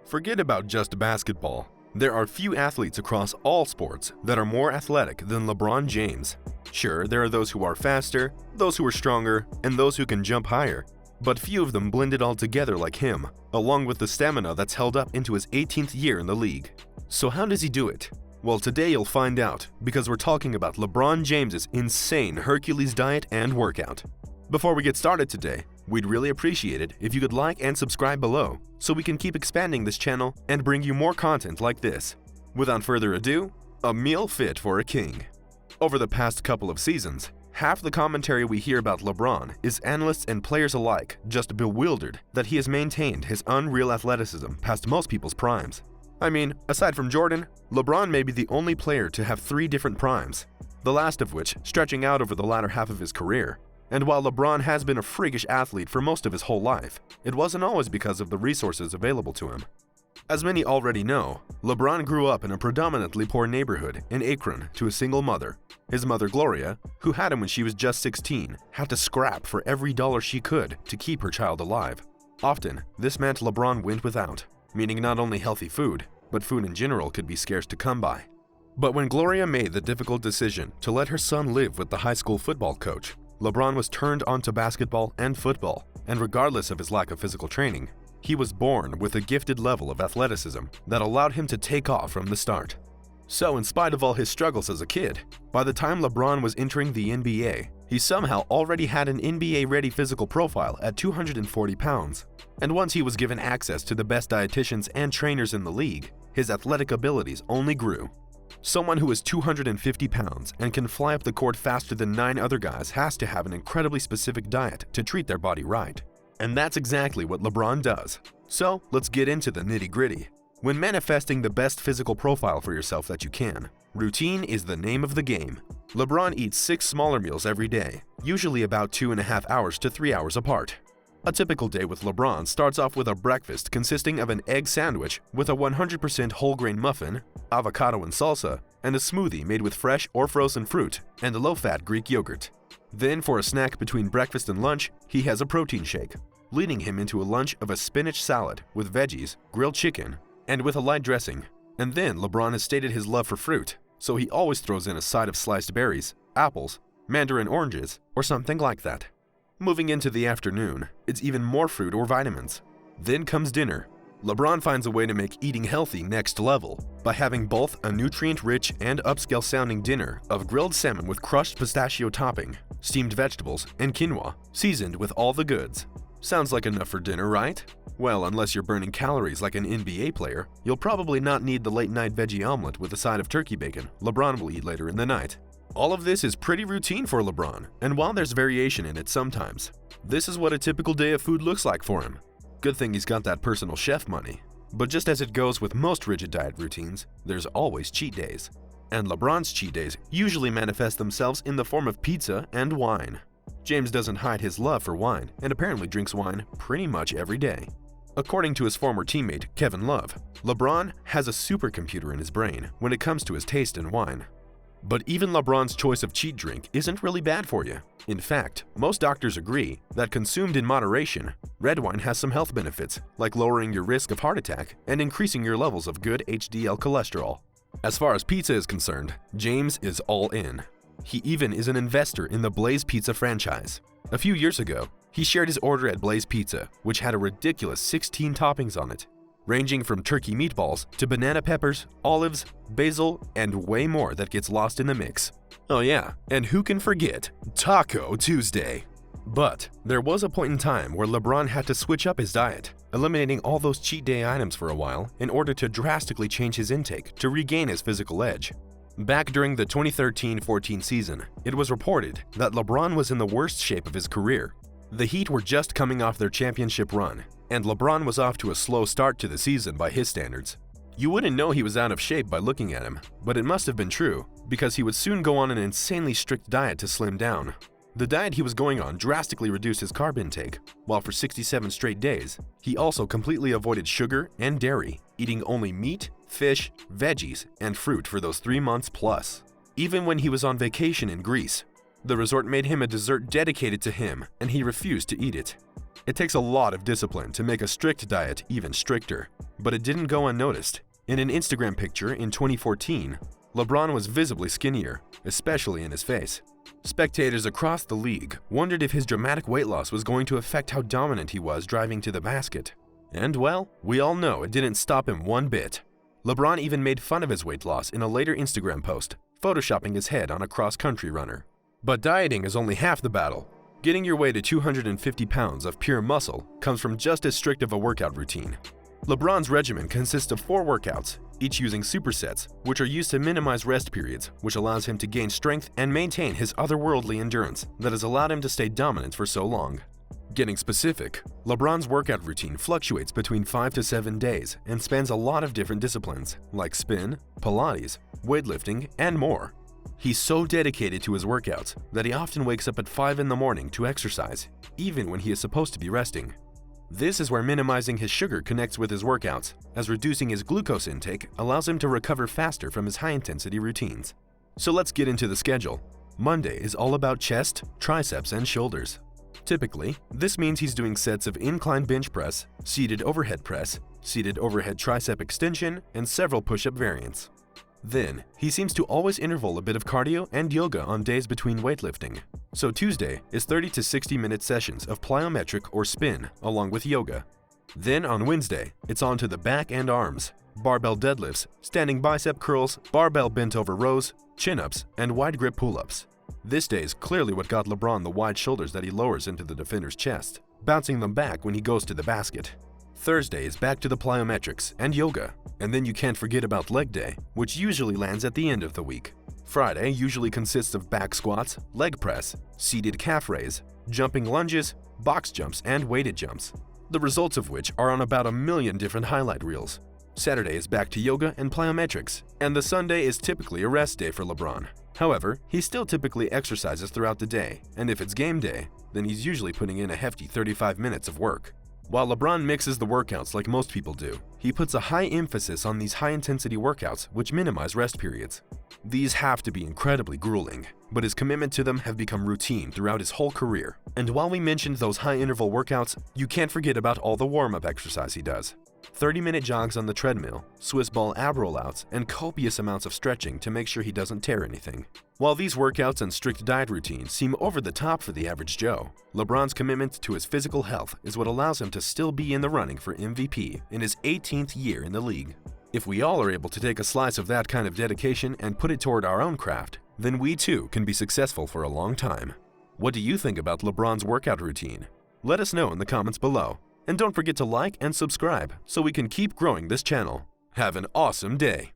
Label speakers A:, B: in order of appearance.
A: Forget about just basketball. There are few athletes across all sports that are more athletic than LeBron James. Sure, there are those who are faster, those who are stronger, and those who can jump higher. But few of them blend it all together like him, along with the stamina that's held up into his 18th year in the league. So how does he do it? Well, today you'll find out, because we're talking about LeBron James's insane Hercules diet and workout. Before we get started today, we'd really appreciate it if you could like and subscribe below, so we can keep expanding this channel and bring you more content like this. Without further ado, a meal fit for a king. Over the past couple of seasons, half the commentary we hear about LeBron is analysts and players alike just bewildered that he has maintained his unreal athleticism past most people's primes. I mean, aside from Jordan, LeBron may be the only player to have 3 different primes, the last of which stretching out over the latter half of his career. And while LeBron has been a freakish athlete for most of his whole life, it wasn't always because of the resources available to him. As many already know, LeBron grew up in a predominantly poor neighborhood in Akron to a single mother. His mother, Gloria, who had him when she was just 16, had to scrap for every dollar she could to keep her child alive. Often, this meant LeBron went without, meaning not only healthy food, but food in general could be scarce to come by. But when Gloria made the difficult decision to let her son live with the high school football coach, LeBron was turned on to basketball and football, and regardless of his lack of physical training, he was born with a gifted level of athleticism that allowed him to take off from the start. So in spite of all his struggles as a kid, by the time LeBron was entering the NBA, he somehow already had an NBA-ready physical profile at 240 pounds. And once he was given access to the best dietitians and trainers in the league, his athletic abilities only grew. Someone who is 250 pounds and can fly up the court faster than 9 other guys has to have an incredibly specific diet to treat their body right. And that's exactly what LeBron does. So let's get into the nitty-gritty. When manifesting the best physical profile for yourself that you can, routine is the name of the game. LeBron eats 6 smaller meals every day, usually about 2.5 hours to 3 hours apart. A typical day with LeBron starts off with a breakfast consisting of an egg sandwich with a 100% whole grain muffin, avocado and salsa, and a smoothie made with fresh or frozen fruit and low-fat Greek yogurt. Then for a snack between breakfast and lunch, he has a protein shake, leading him into a lunch of a spinach salad with veggies, grilled chicken, and with a light dressing. And then LeBron has stated his love for fruit, so he always throws in a side of sliced berries, apples, mandarin oranges, or something like that. Moving into the afternoon, it's even more fruit or vitamins. Then comes dinner. LeBron finds a way to make eating healthy next level by having both a nutrient-rich and upscale-sounding dinner of grilled salmon with crushed pistachio topping, steamed vegetables, and quinoa, seasoned with all the goods. Sounds like enough for dinner, right? Well, unless you're burning calories like an NBA player, you'll probably not need the late-night veggie omelet with a side of turkey bacon LeBron will eat later in the night. All of this is pretty routine for LeBron, and while there's variation in it sometimes, this is what a typical day of food looks like for him. Good thing he's got that personal chef money. But just as it goes with most rigid diet routines, there's always cheat days. And LeBron's cheat days usually manifest themselves in the form of pizza and wine. James doesn't hide his love for wine and apparently drinks wine pretty much every day. According to his former teammate, Kevin Love, LeBron has a supercomputer in his brain when it comes to his taste in wine. But even LeBron's choice of cheat drink isn't really bad for you. In fact, most doctors agree that consumed in moderation, red wine has some health benefits, like lowering your risk of heart attack and increasing your levels of good HDL cholesterol. As far as pizza is concerned, James is all in. He even is an investor in the Blaze Pizza franchise. A few years ago, he shared his order at Blaze Pizza, which had a ridiculous 16 toppings on it, ranging from turkey meatballs to banana peppers, olives, basil, and way more that gets lost in the mix. Oh yeah, and who can forget Taco Tuesday? But there was a point in time where LeBron had to switch up his diet, eliminating all those cheat day items for a while in order to drastically change his intake to regain his physical edge. Back during the 2013-14 season, it was reported that LeBron was in the worst shape of his career. The Heat were just coming off their championship run, and LeBron was off to a slow start to the season by his standards. You wouldn't know he was out of shape by looking at him, but it must have been true, because he would soon go on an insanely strict diet to slim down. The diet he was going on drastically reduced his carb intake, while for 67 straight days, he also completely avoided sugar and dairy, eating only meat, fish, veggies, and fruit for those 3 months plus. Even when he was on vacation in Greece, the resort made him a dessert dedicated to him, and he refused to eat it. It takes a lot of discipline to make a strict diet even stricter, but it didn't go unnoticed. In an Instagram picture in 2014, LeBron was visibly skinnier, especially in his face. Spectators across the league wondered if his dramatic weight loss was going to affect how dominant he was driving to the basket. And well, we all know it didn't stop him one bit. LeBron even made fun of his weight loss in a later Instagram post, photoshopping his head on a cross-country runner. But dieting is only half the battle. Getting your way to 250 pounds of pure muscle comes from just as strict of a workout routine. LeBron's regimen consists of 4 workouts, each using supersets, which are used to minimize rest periods, which allows him to gain strength and maintain his otherworldly endurance that has allowed him to stay dominant for so long. Getting specific, LeBron's workout routine fluctuates between 5 to 7 days and spans a lot of different disciplines, like spin, Pilates, weightlifting, and more. He's so dedicated to his workouts that he often wakes up at 5 in the morning to exercise, even when he is supposed to be resting. This is where minimizing his sugar connects with his workouts, as reducing his glucose intake allows him to recover faster from his high-intensity routines. So let's get into the schedule. Monday is all about chest, triceps, and shoulders. Typically, this means he's doing sets of incline bench press, seated overhead press, seated overhead tricep extension, and several push-up variants. Then, he seems to always interval a bit of cardio and yoga on days between weightlifting. So Tuesday is 30 to 60-minute sessions of plyometric or spin along with yoga. Then on Wednesday, it's on to the back and arms, barbell deadlifts, standing bicep curls, barbell bent over rows, chin-ups, and wide grip pull-ups. This day is clearly what got LeBron the wide shoulders that he lowers into the defender's chest, bouncing them back when he goes to the basket. Thursday is back to the plyometrics and yoga, and then you can't forget about leg day, which usually lands at the end of the week. Friday usually consists of back squats, leg press, seated calf raise, jumping lunges, box jumps, and weighted jumps, the results of which are on about 1 million different highlight reels. Saturday is back to yoga and plyometrics, and the Sunday is typically a rest day for LeBron. However, he still typically exercises throughout the day, and if it's game day, then he's usually putting in a hefty 35 minutes of work. While LeBron mixes the workouts like most people do, he puts a high emphasis on these high-intensity workouts which minimize rest periods. These have to be incredibly grueling, but his commitment to them have become routine throughout his whole career. And while we mentioned those high-interval workouts, you can't forget about all the warm-up exercise he does. 30-minute jogs on the treadmill, Swiss ball ab rollouts, and copious amounts of stretching to make sure he doesn't tear anything. While these workouts and strict diet routines seem over the top for the average Joe, LeBron's commitment to his physical health is what allows him to still be in the running for MVP in his 18th year in the league. If we all are able to take a slice of that kind of dedication and put it toward our own craft, then we too can be successful for a long time. What do you think about LeBron's workout routine? Let us know in the comments below. And don't forget to like and subscribe so we can keep growing this channel. Have an awesome day!